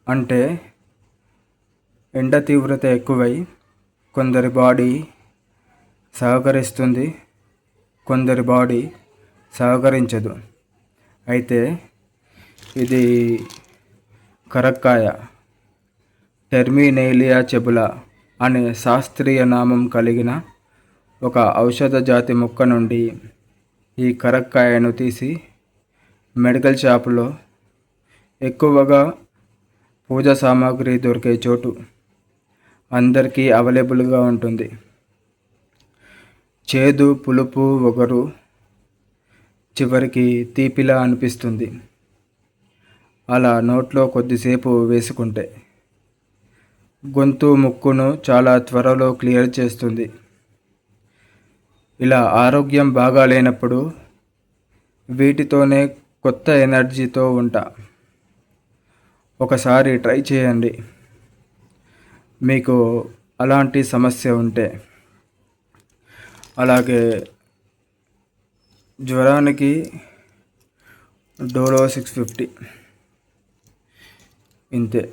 అంటే ఎండ తీవ్రత ఎక్కువై కొందరి బాడీ సహకరిస్తుంది, కొందరి బాడీ సహకరించదు. అయితే ఇది కరక్కాయ టెర్మినేలియా చెబులా అనే శాస్త్రీయ నామం కలిగిన ఒక ఔషధ జాతి మొక్క నుండి ఈ కరక్కాయను తీసి మెడికల్ షాపులో ఎక్కువగా పూజా సామాగ్రి దొరికే చోటు అందరికీ అవైలబుల్గా ఉంటుంది. చేదు, పులుపు, వగరు, చివరికి తీపిలా అనిపిస్తుంది. అలా నోట్లో కొద్దిసేపు వేసుకుంటే గొంతు, ముక్కును చాలా త్వరలో క్లియర్ చేస్తుంది. ఇలా ఆరోగ్యం బాగా లేనప్పుడు వీటితోనే కొత్త ఎనర్జీతో ఉంటా. ఒకసారి ట్రై చేయండి మీకు అలాంటి సమస్య ఉంటే. అలాగే జ్వరానికి డోలో 650 ఇంతే.